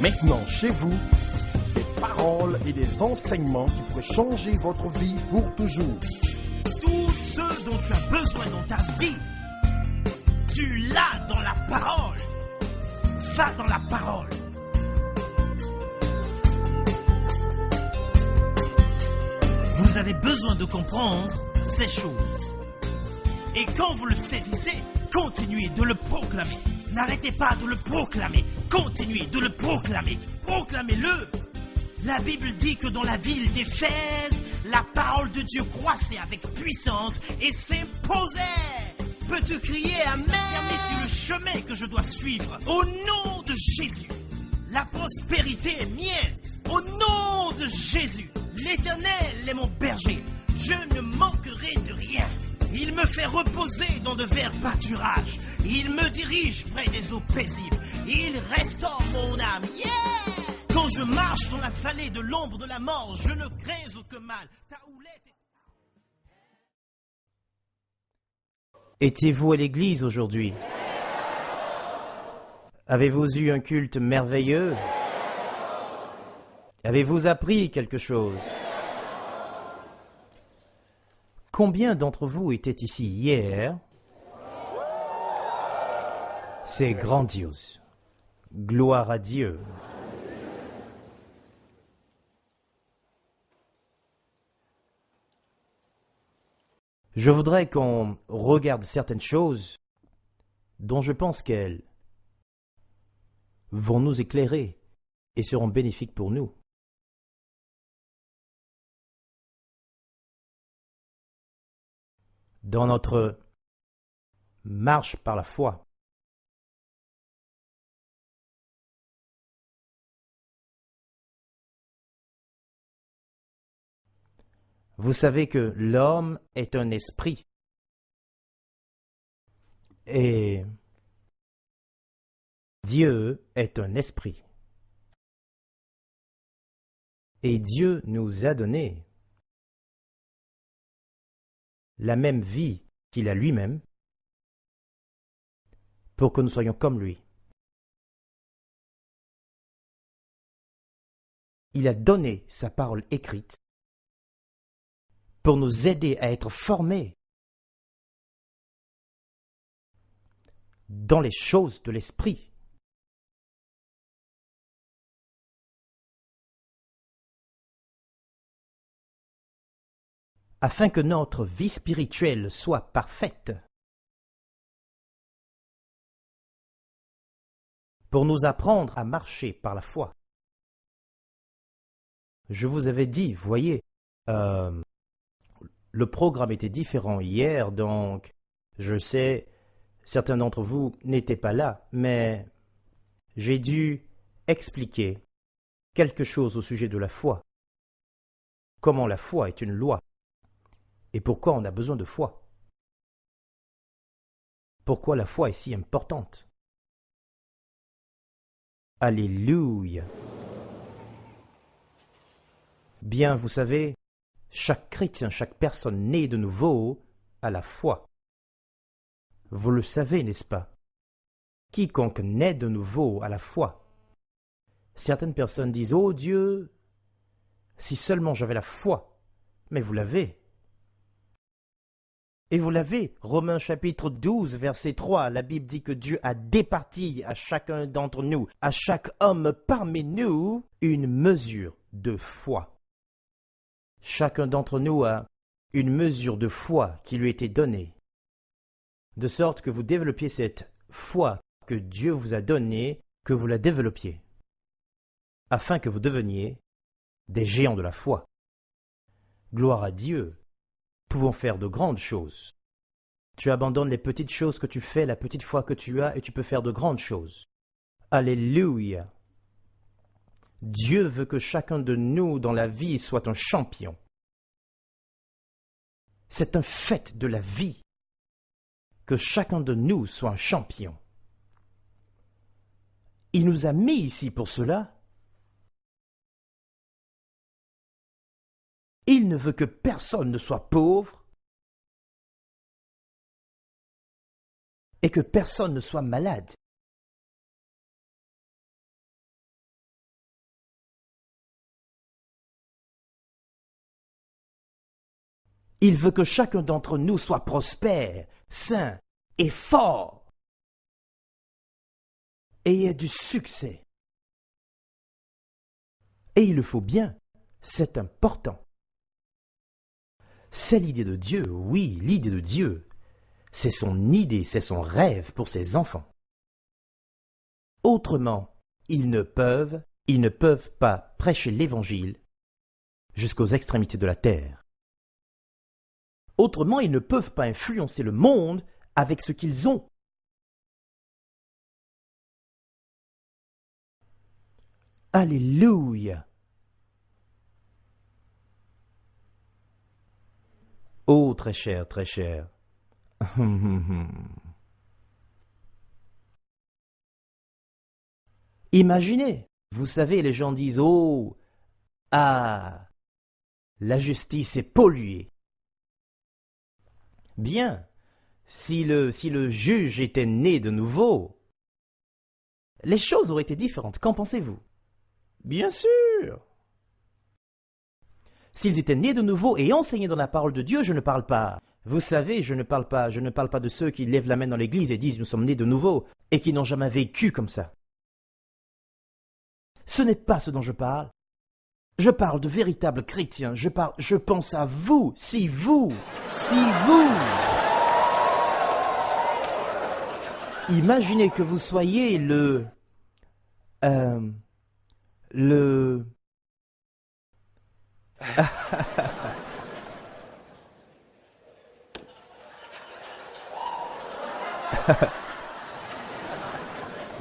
Maintenant chez vous, des paroles et des enseignements qui pourraient changer votre vie pour toujours. Tout ce dont tu as besoin dans ta vie, tu l'as dans la parole. Va dans la parole. Vous avez besoin de comprendre ces choses. Et quand vous le saisissez, continuez de le proclamer. N'arrêtez pas de le proclamer. Continuez de le proclamer. Proclamez-le. La Bible dit que dans la ville d'Éphèse, la parole de Dieu croissait avec puissance et s'imposait. Peux-tu crier Amen? Sur le chemin que je dois suivre. Au nom de Jésus. La prospérité est mienne. Au nom de Jésus. L'Éternel est mon berger. Je ne manquerai de rien. Il me fait reposer dans de verts pâturages. Il me dirige près des eaux paisibles. Il restaure mon âme. Yeah! Quand je marche dans la vallée de l'ombre de la mort, je ne crains aucun mal. Ta houlette est... Étiez-vous à l'église aujourd'hui? Avez-vous eu un culte merveilleux? Avez-vous appris quelque chose? Combien d'entre vous étaient ici hier? C'est grandiose. Gloire à Dieu. Je voudrais qu'on regarde certaines choses dont je pense qu'elles vont nous éclairer et seront bénéfiques pour nous. Dans notre marche par la foi, vous savez que l'homme est un esprit et Dieu est un esprit. Et Dieu nous a donné la même vie qu'il a lui-même pour que nous soyons comme lui. Il a donné sa parole écrite pour nous aider à être formés dans les choses de l'esprit. Afin que notre vie spirituelle soit parfaite, pour nous apprendre à marcher par la foi. Je vous avais dit, voyez, le programme était différent hier, donc je sais, certains d'entre vous n'étaient pas là, mais j'ai dû expliquer quelque chose au sujet de la foi. Comment la foi est une loi. Et pourquoi on a besoin de foi? Pourquoi la foi est si importante? Alléluia! Bien, vous savez, chaque chrétien, chaque personne née de nouveau a la foi. Vous le savez, n'est-ce pas? Quiconque naît de nouveau a la foi. Certaines personnes disent « Oh Dieu, si seulement j'avais la foi !» Mais vous l'avez. Et vous l'avez, Romains chapitre 12, verset 3, la Bible dit que Dieu a départi à chacun d'entre nous, à chaque homme parmi nous, une mesure de foi. Chacun d'entre nous a une mesure de foi qui lui a été donnée, de sorte que vous développiez cette foi que Dieu vous a donnée, que vous la développiez, afin que vous deveniez des géants de la foi. Gloire à Dieu! Pouvons faire de grandes choses. Tu abandonnes les petites choses que tu fais, la petite foi que tu as, et tu peux faire de grandes choses. Alléluia! Dieu veut que chacun de nous dans la vie soit un champion. C'est un fait de la vie que chacun de nous soit un champion. Il nous a mis ici pour cela. Il ne veut que personne ne soit pauvre et que personne ne soit malade. Il veut que chacun d'entre nous soit prospère, sain et fort, et ait du succès. Et il le faut bien, c'est important. C'est l'idée de Dieu, oui, l'idée de Dieu. C'est son idée, c'est son rêve pour ses enfants. Autrement, ils ne peuvent pas prêcher l'Évangile jusqu'aux extrémités de la terre. Autrement, ils ne peuvent pas influencer le monde avec ce qu'ils ont. Alléluia! Oh, très cher, très cher. Imaginez, vous savez, les gens disent « Oh, ah, la justice est polluée. » Bien, si le juge était né de nouveau, les choses auraient été différentes. Qu'en pensez-vous? Bien sûr. S'ils étaient nés de nouveau et enseignés dans la parole de Dieu, je ne parle pas. Vous savez, je ne parle pas de ceux qui lèvent la main dans l'église et disent « Nous sommes nés de nouveau » et qui n'ont jamais vécu comme ça. Ce n'est pas ce dont je parle. Je parle de véritables chrétiens. Je pense à vous, si vous. Imaginez que vous soyez le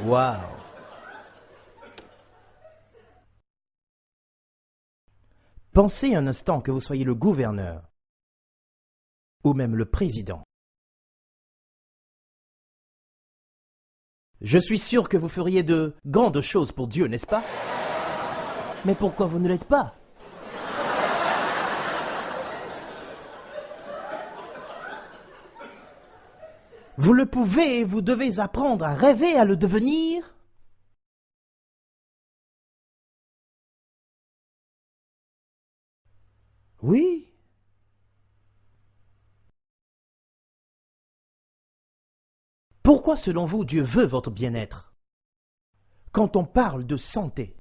Wow. Pensez un instant que vous soyez le gouverneur ou même le président. Je suis sûr que vous feriez de grandes choses pour Dieu, n'est-ce pas? Mais pourquoi vous ne l'êtes pas? Vous le pouvez et vous devez apprendre à rêver à le devenir. Oui. Pourquoi, selon vous, Dieu veut votre bien-être? Quand on parle de santé,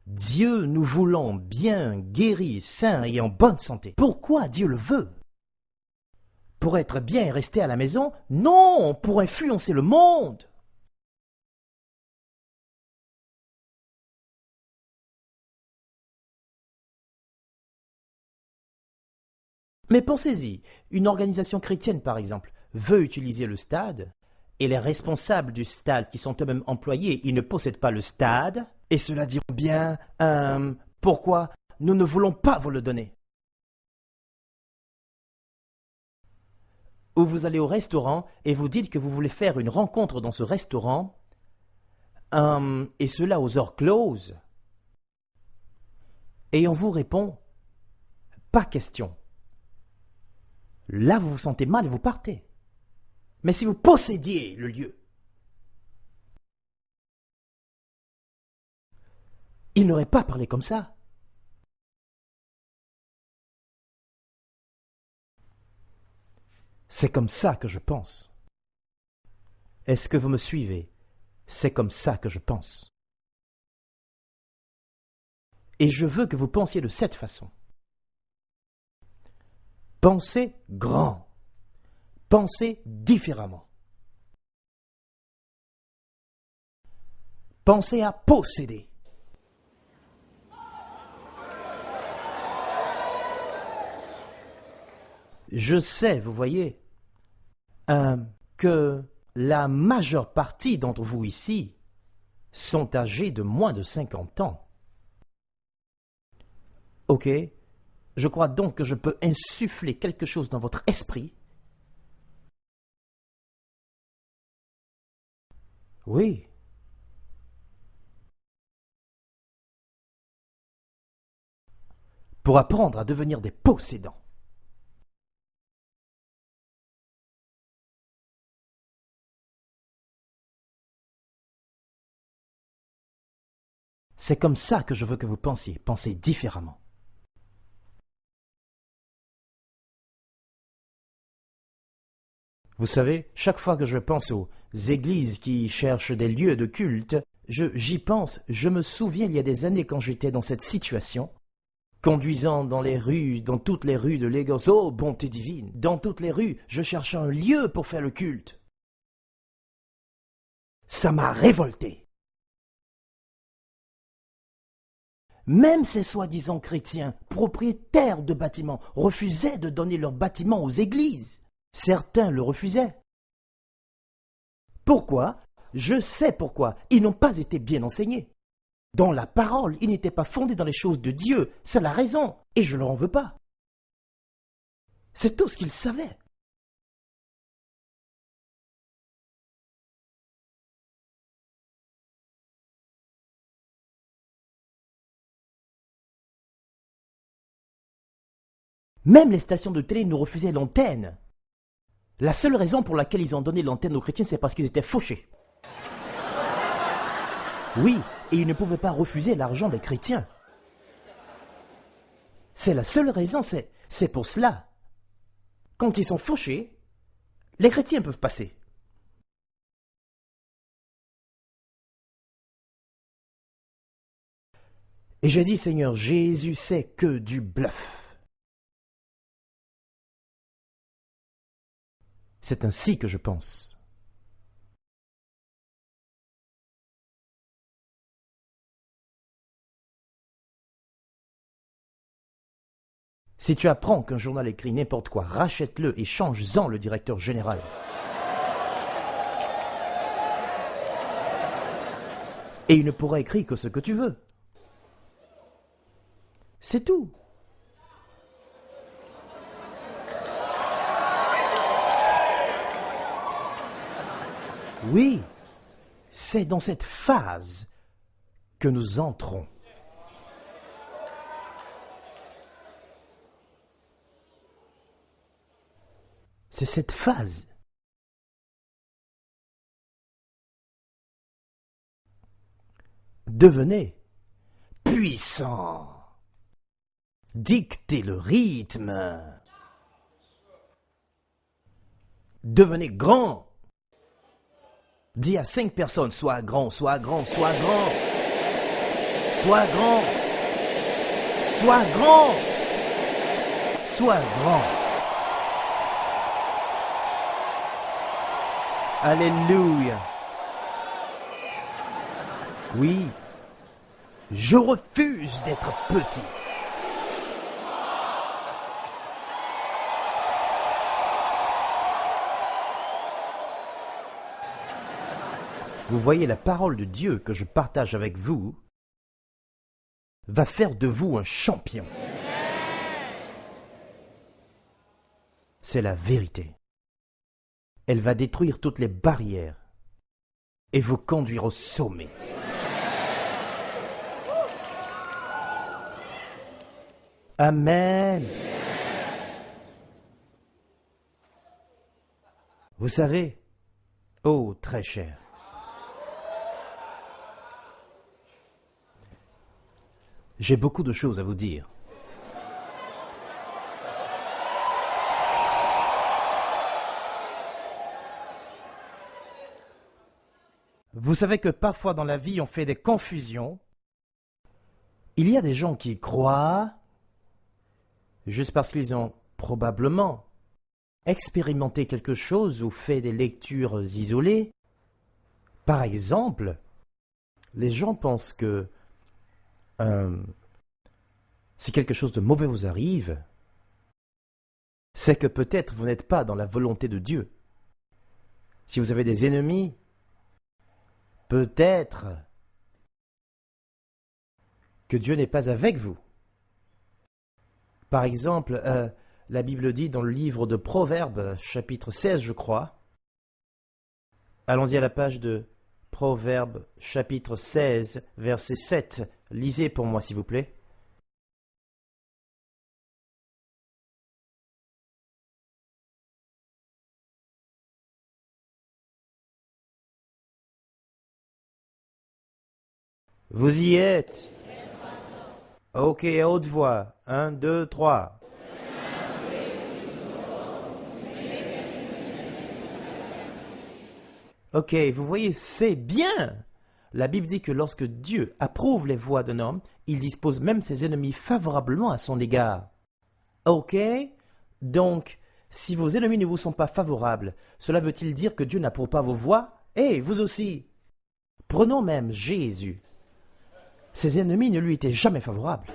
Dieu nous voulons bien, guéris, sains et en bonne santé. Pourquoi Dieu le veut? Pour être bien et rester à la maison? Non, pour influencer le monde. Mais pensez-y, une organisation chrétienne par exemple veut utiliser le stade et les responsables du stade qui sont eux-mêmes employés, ils ne possèdent pas le stade et cela diront bien pourquoi nous ne voulons pas vous le donner. Ou vous allez au restaurant et vous dites que vous voulez faire une rencontre dans ce restaurant et cela aux heures closes et on vous répond pas question. Là, vous vous sentez mal et vous partez. Mais si vous possédiez le lieu, il n'aurait pas parlé comme ça. C'est comme ça que je pense. Est-ce que vous me suivez? C'est comme ça que je pense. Et je veux que vous pensiez de cette façon. Pensez grand. Pensez différemment. Pensez à posséder. Je sais, vous voyez, que la majeure partie d'entre vous ici sont âgés de moins de 50 ans. Ok? Je crois donc que je peux insuffler quelque chose dans votre esprit. Oui. Pour apprendre à devenir des possédants. C'est comme ça que je veux que vous pensiez. Pensez différemment. Vous savez, chaque fois que je pense aux églises qui cherchent des lieux de culte, j'y pense, je me souviens il y a des années quand j'étais dans cette situation, conduisant dans les rues, dans toutes les rues de Lagos, oh bonté divine, dans toutes les rues, je cherchais un lieu pour faire le culte. Ça m'a révolté. Même ces soi-disant chrétiens, propriétaires de bâtiments, refusaient de donner leurs bâtiments aux églises. Certains le refusaient. Pourquoi? Je sais pourquoi. Ils n'ont pas été bien enseignés. Dans la parole, ils n'étaient pas fondés dans les choses de Dieu. C'est la raison. Et je ne leur en veux pas. C'est tout ce qu'ils savaient. Même les stations de télé nous refusaient l'antenne. La seule raison pour laquelle ils ont donné l'antenne aux chrétiens, c'est parce qu'ils étaient fauchés. Oui, et ils ne pouvaient pas refuser l'argent des chrétiens. C'est la seule raison, c'est pour cela. Quand ils sont fauchés, les chrétiens peuvent passer. Et j'ai dit, Seigneur, Jésus, c'est que du bluff. C'est ainsi que je pense. Si tu apprends qu'un journal écrit n'importe quoi, rachète-le et change-en le directeur général. Et il ne pourra écrire que ce que tu veux. C'est tout. Oui, c'est dans cette phase que nous entrons. C'est cette phase. Devenez puissant. Dictez le rythme. Devenez grand. Dis à 5 personnes, sois grand, sois grand, sois grand. Sois grand. Sois grand. Sois grand. Alléluia. Oui, je refuse d'être petit. Vous voyez, la parole de Dieu que je partage avec vous va faire de vous un champion. C'est la vérité. Elle va détruire toutes les barrières et vous conduire au sommet. Amen. Vous savez, oh très cher, j'ai beaucoup de choses à vous dire. Vous savez que parfois dans la vie, on fait des confusions. Il y a des gens qui croient juste parce qu'ils ont probablement expérimenté quelque chose ou fait des lectures isolées. Par exemple, les gens pensent que si quelque chose de mauvais vous arrive, c'est que peut-être vous n'êtes pas dans la volonté de Dieu. Si vous avez des ennemis, peut-être que Dieu n'est pas avec vous. Par exemple, la Bible dit dans le livre de Proverbes, chapitre 16, je crois. Allons-y à la page de Proverbes, chapitre 16, verset 7. Lisez pour moi, s'il vous plaît. Vous y êtes? Ok, à haute voix. 1, 2, 3. Ok, vous voyez, c'est bien. La Bible dit que lorsque Dieu approuve les voies d'un homme, il dispose même ses ennemis favorablement à son égard. Ok? Donc, si vos ennemis ne vous sont pas favorables, cela veut-il dire que Dieu n'approuve pas vos voies? Eh, vous aussi! Prenons même Jésus. Ses ennemis ne lui étaient jamais favorables.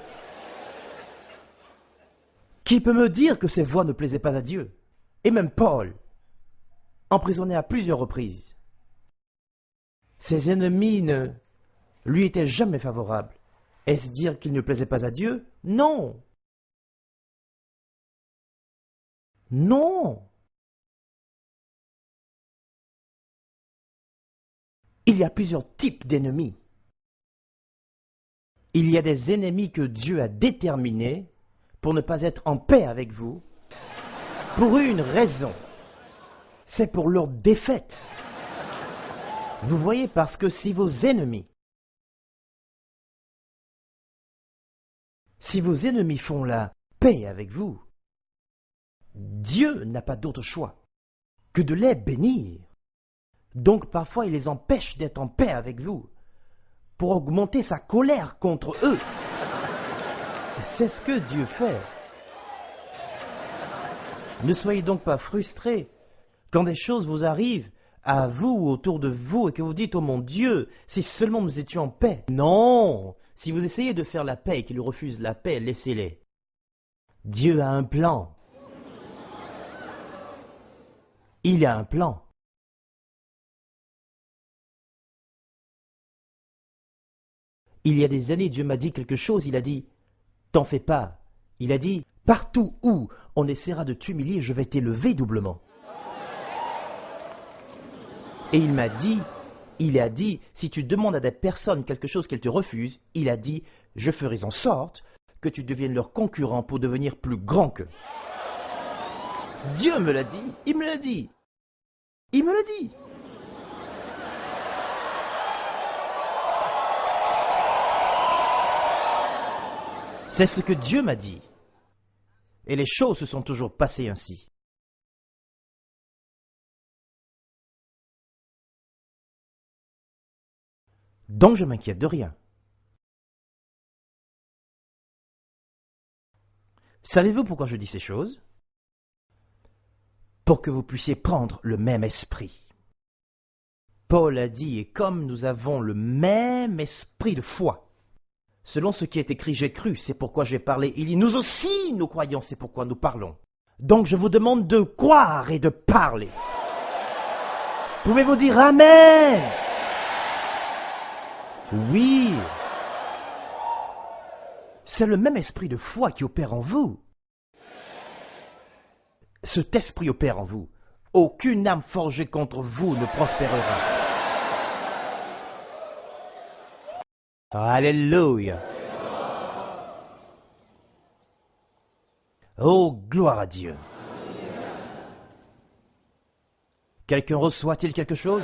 Qui peut me dire que ses voies ne plaisaient pas à Dieu? Et même Paul, emprisonné à plusieurs reprises. Ses ennemis ne lui étaient jamais favorables. Est-ce dire qu'il ne plaisait pas à Dieu? Non! Non! Il y a plusieurs types d'ennemis. Il y a des ennemis que Dieu a déterminés pour ne pas être en paix avec vous, pour une raison. C'est pour leur défaite. Vous voyez, parce que si vos ennemis font la paix avec vous, Dieu n'a pas d'autre choix que de les bénir. Donc parfois il les empêche d'être en paix avec vous pour augmenter sa colère contre eux. C'est ce que Dieu fait. Ne soyez donc pas frustrés quand des choses vous arrivent à vous ou autour de vous et que vous dites « Oh mon Dieu, si seulement nous étions en paix ». Non! Si vous essayez de faire la paix et qu'ils refusent la paix, laissez-les. Dieu a un plan. Il a un plan. Il y a des années, Dieu m'a dit quelque chose, il a dit « T'en fais pas ». Il a dit « Partout où on essaiera de t'humilier, je vais t'élever doublement ». Et il a dit, si tu demandes à des personnes quelque chose qu'elles te refusent, il a dit, je ferai en sorte que tu deviennes leur concurrent pour devenir plus grand qu'eux. Dieu me l'a dit, il me l'a dit, il me l'a dit. C'est ce que Dieu m'a dit. Et les choses se sont toujours passées ainsi. Donc je m'inquiète de rien. Savez-vous pourquoi je dis ces choses? Pour que vous puissiez prendre le même esprit. Paul a dit, et comme nous avons le même esprit de foi, selon ce qui est écrit, j'ai cru, c'est pourquoi j'ai parlé. Il dit, nous aussi, nous croyons, c'est pourquoi nous parlons. Donc je vous demande de croire et de parler. Pouvez-vous dire Amen? Oui. C'est le même esprit de foi qui opère en vous. Cet esprit opère en vous. Aucune âme forgée contre vous ne prospérera. Alléluia. Oh, gloire à Dieu. Quelqu'un reçoit-il quelque chose?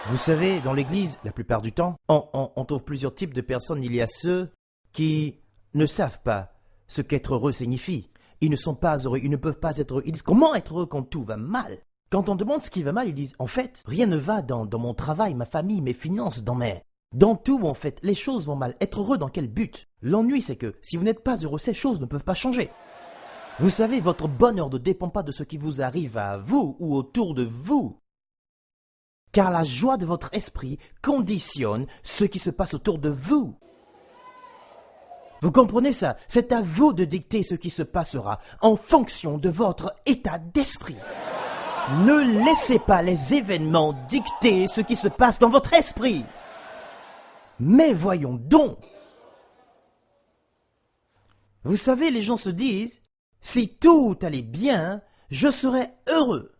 Vous savez, dans l'Église, la plupart du temps, on trouve plusieurs types de personnes. Il y a ceux qui ne savent pas ce qu'être heureux signifie. Ils ne sont pas heureux, ils ne peuvent pas être heureux. Ils disent, comment être heureux quand tout va mal? Quand on demande ce qui va mal, ils disent, en fait, rien ne va dans mon travail, ma famille, mes finances, dans tout, en fait, les choses vont mal. Être heureux dans quel but? L'ennui, c'est que si vous n'êtes pas heureux, ces choses ne peuvent pas changer. Vous savez, votre bonheur ne dépend pas de ce qui vous arrive à vous ou autour de vous. Car la joie de votre esprit conditionne ce qui se passe autour de vous. Vous comprenez ça? C'est à vous de dicter ce qui se passera en fonction de votre état d'esprit. Ne laissez pas les événements dicter ce qui se passe dans votre esprit. Mais voyons donc. Vous savez, les gens se disent, si tout allait bien, je serais heureux.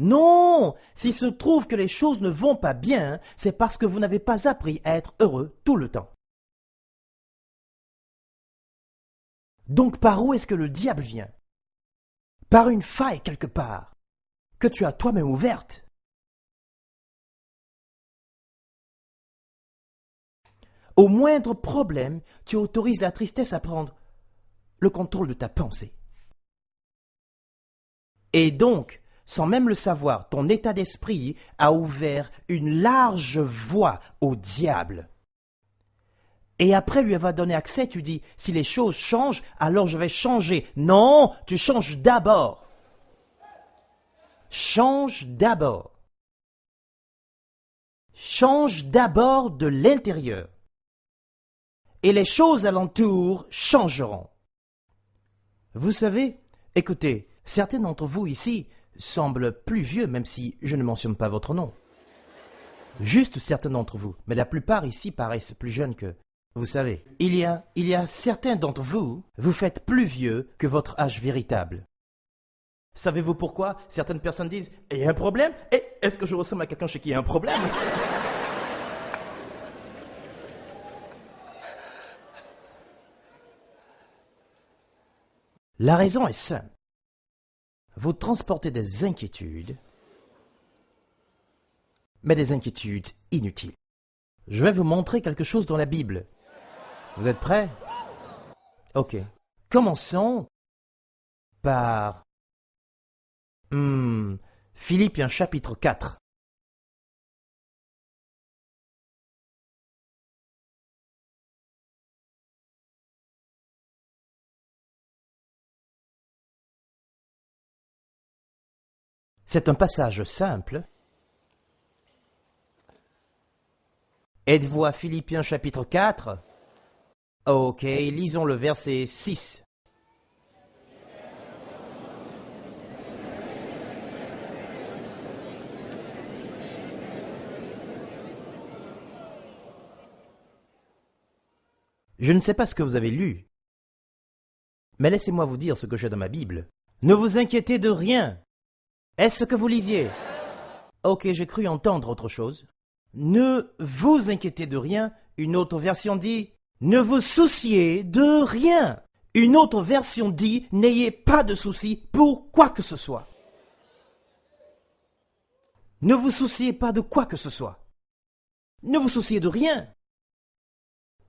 Non, s'il se trouve que les choses ne vont pas bien, c'est parce que vous n'avez pas appris à être heureux tout le temps. Donc par où est-ce que le diable vient? Par une faille quelque part, que tu as toi-même ouverte. Au moindre problème, tu autorises la tristesse à prendre le contrôle de ta pensée. Et donc, sans même le savoir, ton état d'esprit a ouvert une large voie au diable. Et après lui avoir donné accès, tu dis, si les choses changent, alors je vais changer. Non, tu changes d'abord. Change d'abord. Change d'abord de l'intérieur. Et les choses alentour changeront. Vous savez, écoutez, certains d'entre vous ici semblent plus vieux, même si je ne mentionne pas votre nom. Juste certains d'entre vous, mais la plupart ici paraissent plus jeunes que... Vous savez, il y a certains d'entre vous, vous faites plus vieux que votre âge véritable. Savez-vous pourquoi certaines personnes disent « Il y a un problème? Et est-ce que je ressemble à quelqu'un chez qui il y a un problème ?» La raison est simple. Vous transportez des inquiétudes, mais des inquiétudes inutiles. Je vais vous montrer quelque chose dans la Bible. Vous êtes prêts? Ok. Commençons par Philippiens chapitre 4. C'est un passage simple. Êtes-vous à Philippiens chapitre 4? Ok, lisons le verset 6. Je ne sais pas ce que vous avez lu, mais laissez-moi vous dire ce que j'ai dans ma Bible. Ne vous inquiétez de rien. Est-ce ce que vous lisiez? Ok, j'ai cru entendre autre chose. Ne vous inquiétez de rien. Une autre version dit « Ne vous souciez de rien ». Une autre version dit « N'ayez pas de soucis pour quoi que ce soit ». Ne vous souciez pas de quoi que ce soit. Ne vous souciez de rien.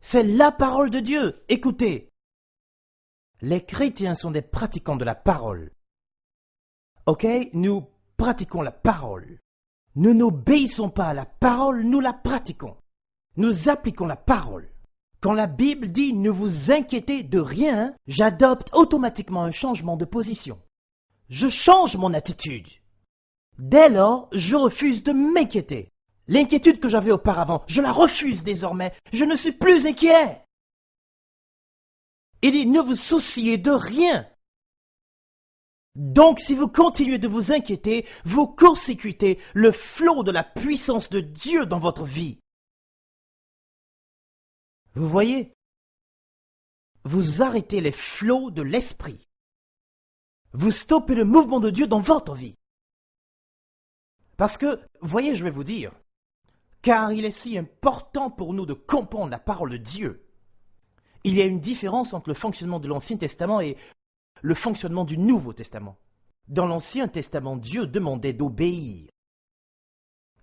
C'est la parole de Dieu. Écoutez. Les chrétiens sont des pratiquants de la parole. Ok? Nous pratiquons la parole. Nous n'obéissons pas à la parole, nous la pratiquons. Nous appliquons la parole. Quand la Bible dit « ne vous inquiétez de rien », j'adopte automatiquement un changement de position. Je change mon attitude. Dès lors, je refuse de m'inquiéter. L'inquiétude que j'avais auparavant, je la refuse désormais. Je ne suis plus inquiet. Il dit « ne vous souciez de rien ». Donc, si vous continuez de vous inquiéter, vous court-circuitez le flot de la puissance de Dieu dans votre vie. Vous voyez? Vous arrêtez les flots de l'esprit. Vous stoppez le mouvement de Dieu dans votre vie. Parce que, voyez, je vais vous dire, car il est si important pour nous de comprendre la parole de Dieu. Il y a une différence entre le fonctionnement de l'Ancien Testament et le fonctionnement du Nouveau Testament. Dans l'Ancien Testament, Dieu demandait d'obéir.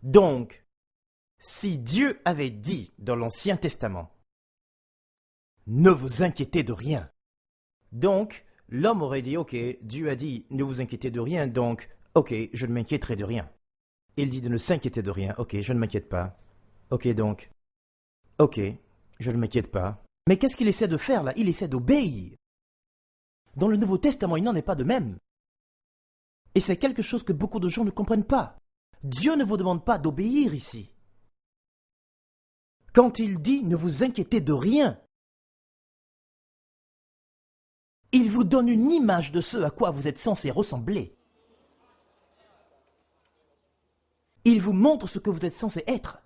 Donc, si Dieu avait dit dans l'Ancien Testament, « Ne vous inquiétez de rien », donc l'homme aurait dit, « Ok, Dieu a dit, ne vous inquiétez de rien, donc, ok, je ne m'inquiéterai de rien. » Il dit de ne s'inquiéter de rien, « Ok, je ne m'inquiète pas. » Ok, donc, « Ok, je ne m'inquiète pas. » Mais qu'est-ce qu'il essaie de faire là? Il essaie d'obéir. Dans le Nouveau Testament, il n'en est pas de même. Et c'est quelque chose que beaucoup de gens ne comprennent pas. Dieu ne vous demande pas d'obéir ici. Quand il dit « ne vous inquiétez de rien », il vous donne une image de ce à quoi vous êtes censé ressembler. Il vous montre ce que vous êtes censé être.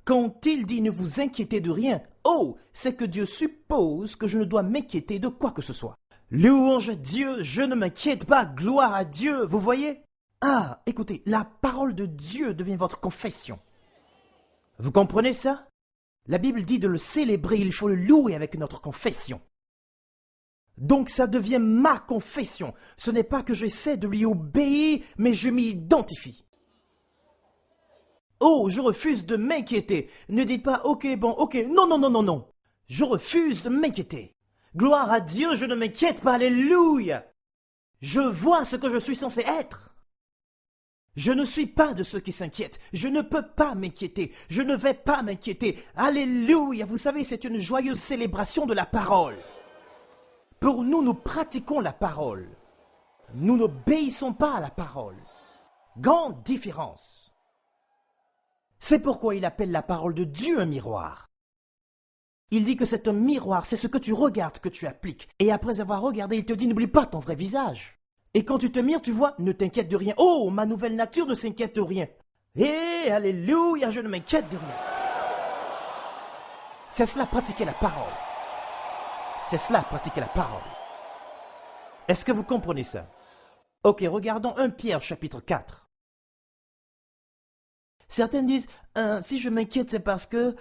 Quand il dit « ne vous inquiétez de rien », oh, c'est que Dieu suppose que je ne dois m'inquiéter de quoi que ce soit. Louange à Dieu, je ne m'inquiète pas, gloire à Dieu, vous voyez? Ah, écoutez, la parole de Dieu devient votre confession. Vous comprenez ça? La Bible dit de le célébrer, il faut le louer avec notre confession. Donc ça devient ma confession. Ce n'est pas que j'essaie de lui obéir, mais je m'y identifie. Oh, je refuse de m'inquiéter. Ne dites pas, ok, bon, ok, non, non, non, non, non. Je refuse de m'inquiéter. Gloire à Dieu, je ne m'inquiète pas, alléluia. Je vois ce que je suis censé être. Je ne suis pas de ceux qui s'inquiètent. Je ne peux pas m'inquiéter. Je ne vais pas m'inquiéter. Alléluia. Vous savez, c'est une joyeuse célébration de la parole. Pour nous, nous pratiquons la parole. Nous n'obéissons pas à la parole. Grande différence. C'est pourquoi il appelle la parole de Dieu un miroir. Il dit que c'est un miroir, c'est ce que tu regardes que tu appliques. Et après avoir regardé, il te dit, n'oublie pas ton vrai visage. Et quand tu te mires, tu vois, ne t'inquiète de rien. Oh, ma nouvelle nature ne s'inquiète de rien. Alléluia, je ne m'inquiète de rien. C'est cela, pratiquer la parole. C'est cela, pratiquer la parole. Est-ce que vous comprenez ça? Ok, regardons 1 Pierre chapitre 4. Certains disent, si je m'inquiète, c'est parce que,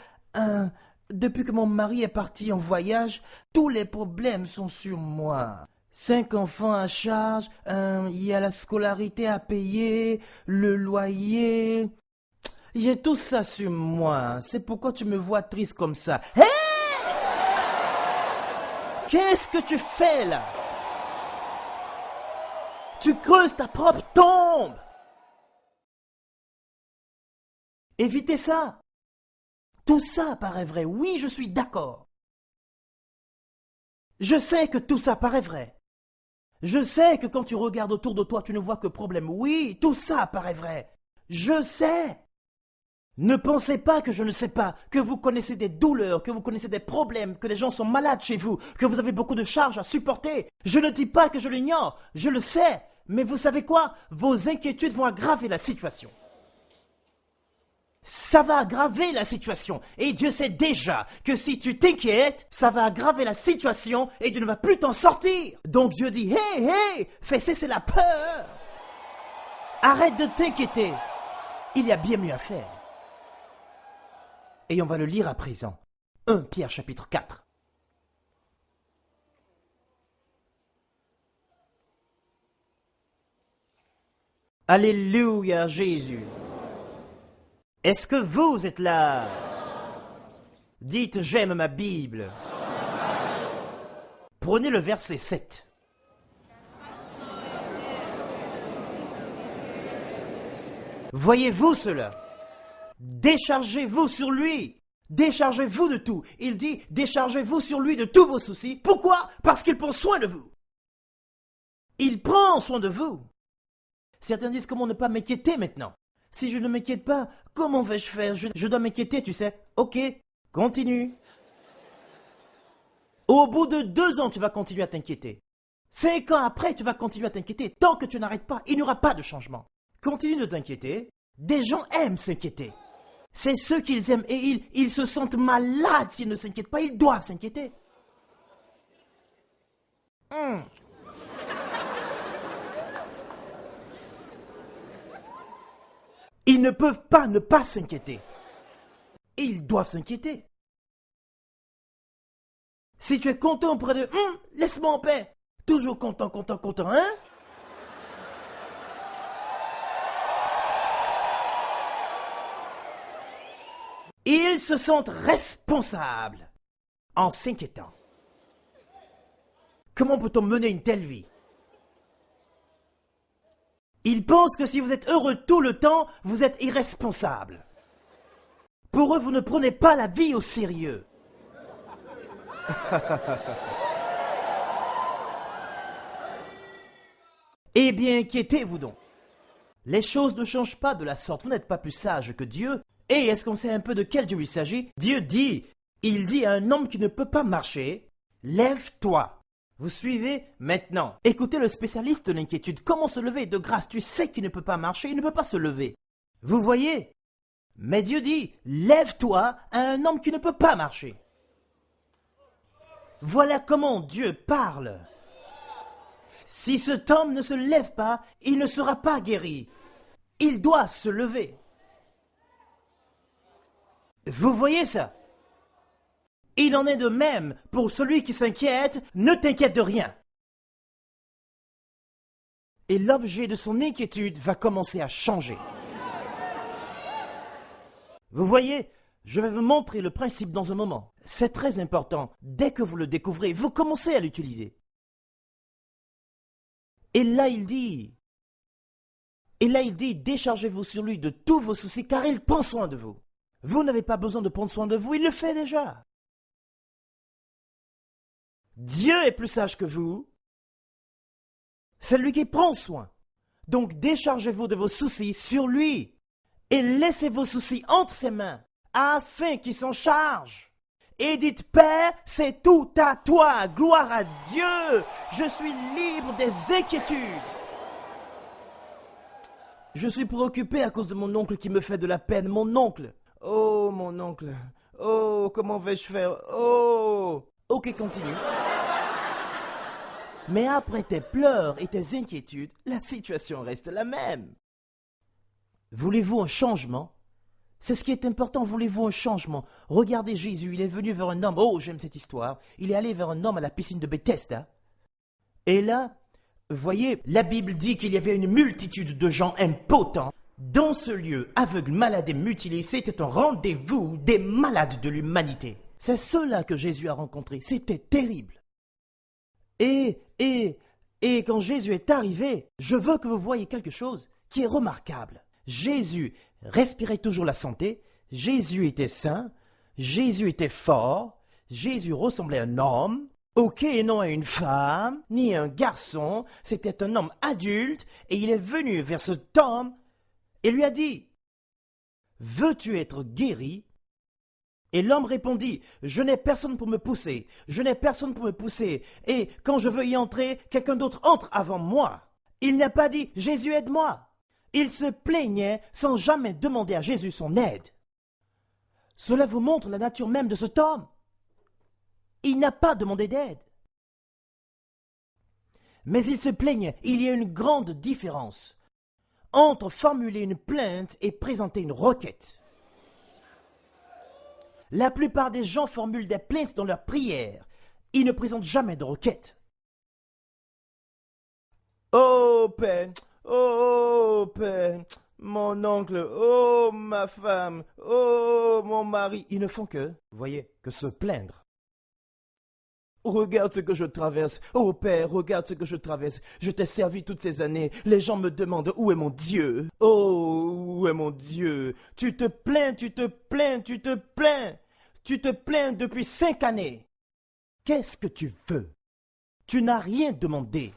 depuis que mon mari est parti en voyage, tous les problèmes sont sur moi. 5 enfants à charge, il y a la scolarité à payer, le loyer. J'ai tout ça sur moi. C'est pourquoi tu me vois triste comme ça. Hé! Qu'est-ce que tu fais là? Tu creuses ta propre tombe. Évitez ça. Tout ça paraît vrai. Oui, je suis d'accord. Je sais que tout ça paraît vrai. Je sais que quand tu regardes autour de toi, tu ne vois que problème. Oui, tout ça paraît vrai. Je sais. Ne pensez pas que je ne sais pas, que vous connaissez des douleurs, que vous connaissez des problèmes, que des gens sont malades chez vous, que vous avez beaucoup de charges à supporter. Je ne dis pas que je l'ignore, je le sais. Mais vous savez quoi? Vos inquiétudes vont aggraver la situation. Ça va aggraver la situation. Et Dieu sait déjà que si tu t'inquiètes, ça va aggraver la situation et tu ne vas plus t'en sortir. Donc Dieu dit, hey, fais cesser la peur. Arrête de t'inquiéter. Il y a bien mieux à faire. Et on va le lire à présent. 1 Pierre chapitre 4. Alléluia Jésus. Est-ce que vous êtes là? Dites, j'aime ma Bible. Prenez le verset 7. Voyez-vous cela? Déchargez-vous sur lui. Déchargez-vous de tout. Il dit, déchargez-vous sur lui de tous vos soucis. Pourquoi? Parce qu'il prend soin de vous. Il prend soin de vous. Certains disent, comment ne pas m'inquiéter maintenant? Si je ne m'inquiète pas, comment vais-je faire? Je dois m'inquiéter, tu sais. Ok, continue. Au bout de 2 ans, tu vas continuer à t'inquiéter. 5 ans après, tu vas continuer à t'inquiéter. Tant que tu n'arrêtes pas, il n'y aura pas de changement. Continue de t'inquiéter. Des gens aiment s'inquiéter. C'est ceux qu'ils aiment et ils se sentent malades s'ils ne s'inquiètent pas. Ils doivent s'inquiéter. Ils ne peuvent pas ne pas s'inquiéter. Ils doivent s'inquiéter. Si tu es content auprès de laisse-moi en paix. Toujours content, hein? Ils se sentent responsables en s'inquiétant. Comment peut-on mener une telle vie? Ils pensent que si vous êtes heureux tout le temps, vous êtes irresponsable. Pour eux, vous ne prenez pas la vie au sérieux. Eh bien, inquiétez-vous donc. Les choses ne changent pas de la sorte. Vous n'êtes pas plus sage que Dieu. Et est-ce qu'on sait un peu de quel Dieu il s'agit? Dieu dit, il dit à un homme qui ne peut pas marcher, lève-toi. Vous suivez? Maintenant, écoutez le spécialiste de l'inquiétude. Comment se lever? De grâce, tu sais qu'il ne peut pas marcher, il ne peut pas se lever. Vous voyez? Mais Dieu dit, lève-toi à un homme qui ne peut pas marcher. Voilà comment Dieu parle. Si cet homme ne se lève pas, il ne sera pas guéri. Il doit se lever. Vous voyez ça? Il en est de même pour celui qui s'inquiète, ne t'inquiète de rien. Et l'objet de son inquiétude va commencer à changer. Vous voyez, je vais vous montrer le principe dans un moment. C'est très important. Dès que vous le découvrez, vous commencez à l'utiliser. Et là, il dit, déchargez-vous sur lui de tous vos soucis, car il prend soin de vous. Vous n'avez pas besoin de prendre soin de vous, il le fait déjà. Dieu est plus sage que vous. C'est lui qui prend soin. Donc déchargez-vous de vos soucis sur lui et laissez vos soucis entre ses mains afin qu'il s'en charge. Et dites, Père, c'est tout à toi, gloire à Dieu, je suis libre des inquiétudes. Je suis préoccupé à cause de mon oncle qui me fait de la peine, mon oncle. Oh, mon oncle, oh, comment vais-je faire, oh. Ok, continue. Mais après tes pleurs et tes inquiétudes, la situation reste la même. Voulez-vous un changement? C'est ce qui est important, voulez-vous un changement? Regardez Jésus, il est venu vers un homme, oh j'aime cette histoire, il est allé vers un homme à la piscine de Bethesda. Et là, voyez, la Bible dit qu'il y avait une multitude de gens impotents. Dans ce lieu, aveugles, malades et mutilés, c'était un rendez-vous des malades de l'humanité. C'est ceux-là que Jésus a rencontrés, c'était terrible. Et quand Jésus est arrivé, je veux que vous voyez quelque chose qui est remarquable. Jésus respirait toujours la santé, Jésus était sain, Jésus était fort, Jésus ressemblait à un homme, ok, et non à une femme, ni à un garçon, c'était un homme adulte, et il est venu vers cet homme et lui a dit, « Veux-tu être guéri ?» Et l'homme répondit, « Je n'ai personne pour me pousser, je n'ai personne pour me pousser, et quand je veux y entrer, quelqu'un d'autre entre avant moi. » Il n'a pas dit, « Jésus, aide-moi !» Il se plaignait sans jamais demander à Jésus son aide. Cela vous montre la nature même de cet homme. Il n'a pas demandé d'aide. Mais il se plaignait, il y a une grande différence entre formuler une plainte et présenter une requête. La plupart des gens formulent des plaintes dans leurs prières. Ils ne présentent jamais de requête. Oh, Père, mon oncle, oh, ma femme, oh, mon mari. Ils ne font que, voyez, que se plaindre. Regarde ce que je traverse. Oh, Père, regarde ce que je traverse. Je t'ai servi toutes ces années. Les gens me demandent où est mon Dieu. Oh, où est mon Dieu? Tu te plains, tu te plains, tu te plains. Tu te plains depuis 5 années. Qu'est-ce que tu veux? Tu n'as rien demandé.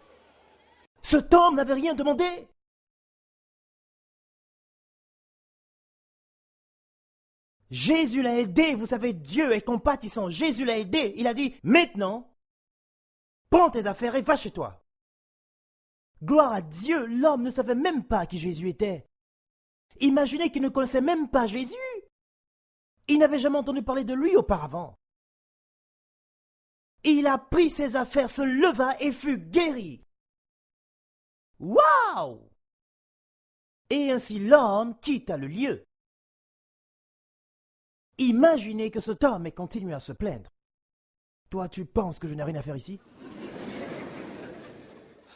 Cet homme n'avait rien demandé. Jésus l'a aidé, vous savez, Dieu est compatissant. Jésus l'a aidé. Il a dit, maintenant, prends tes affaires et va chez toi. Gloire à Dieu, l'homme ne savait même pas qui Jésus était. Imaginez qu'il ne connaissait même pas Jésus. Il n'avait jamais entendu parler de lui auparavant. Il a pris ses affaires, se leva et fut guéri. Waouh! Et ainsi l'homme quitta le lieu. Imaginez que cet homme ait continué à se plaindre. Toi, tu penses que je n'ai rien à faire ici?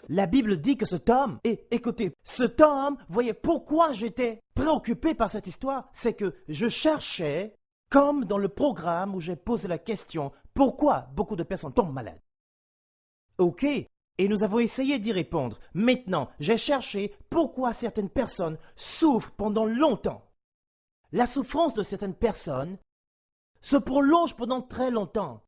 La Bible dit que cet homme, et écoutez, cet homme, voyez pourquoi j'étais préoccupé par cette histoire, c'est que je cherchais, comme dans le programme où j'ai posé la question, pourquoi beaucoup de personnes tombent malades? Ok, et nous avons essayé d'y répondre. Maintenant, j'ai cherché pourquoi certaines personnes souffrent pendant longtemps. La souffrance de certaines personnes se prolonge pendant très longtemps.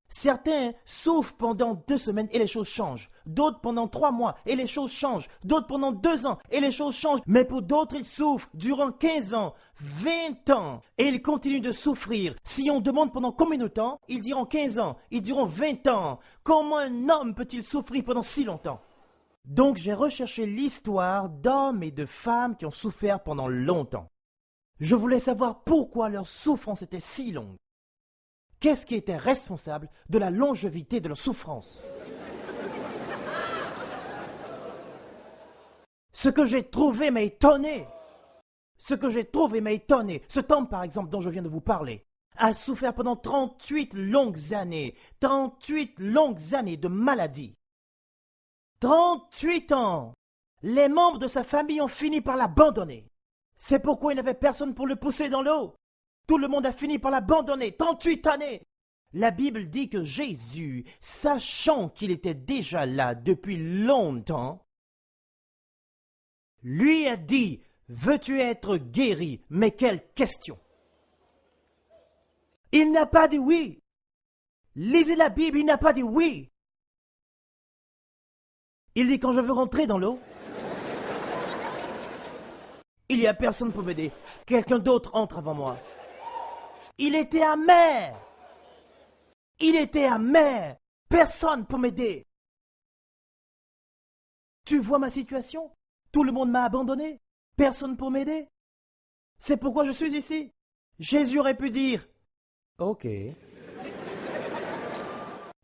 Certains souffrent pendant 2 semaines et les choses changent. D'autres pendant 3 mois et les choses changent. D'autres pendant 2 ans et les choses changent. Mais pour d'autres, ils souffrent durant 15 ans, 20 ans. Et ils continuent de souffrir. Si on demande pendant combien de temps, ils diront 15 ans, ils diront 20 ans. Comment un homme peut-il souffrir pendant si longtemps? Donc j'ai recherché l'histoire d'hommes et de femmes qui ont souffert pendant longtemps. Je voulais savoir pourquoi leur souffrance était si longue. Qu'est-ce qui était responsable de la longévité de leur souffrance? Ce que j'ai trouvé m'a étonné. Cet homme, par exemple, dont je viens de vous parler, a souffert pendant 38 longues années. 38 longues années de maladie. 38 ans. Les membres de sa famille ont fini par l'abandonner. C'est pourquoi il n'avait personne pour le pousser dans l'eau. Tout le monde a fini par l'abandonner. 38 années. La Bible dit que Jésus, sachant qu'il était déjà là depuis longtemps, lui a dit, veux-tu être guéri? Mais quelle question! Il n'a pas dit oui. Lisez la Bible, il n'a pas dit oui. Il dit, quand je veux rentrer dans l'eau, il n'y a personne pour m'aider. Quelqu'un d'autre entre avant moi. Il était amer. Il était amer. Personne pour m'aider. Tu vois ma situation? Tout le monde m'a abandonné. Personne pour m'aider. C'est pourquoi je suis ici. Jésus aurait pu dire, ok.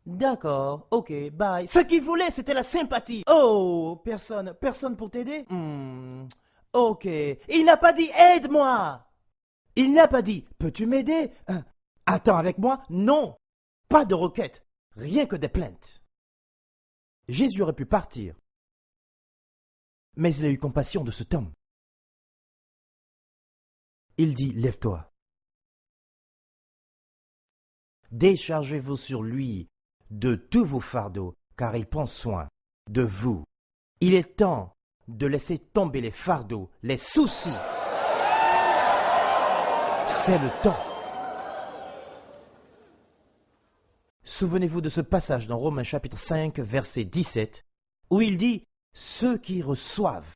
D'accord, ok, bye. Ce qu'il voulait, c'était la sympathie. Oh, personne pour t'aider? Ok. Il n'a pas dit aide-moi. Il n'a pas dit peux-tu m'aider? Attends avec moi? Non. Pas de requête. Rien que des plaintes. Jésus aurait pu partir. Mais il a eu compassion de cet homme. Il dit lève-toi. Déchargez-vous sur lui de tous vos fardeaux, car il prend soin de vous. Il est temps de laisser tomber les fardeaux, les soucis. C'est le temps. Souvenez-vous de ce passage dans Romains chapitre 5, verset 17, où il dit « Ceux qui reçoivent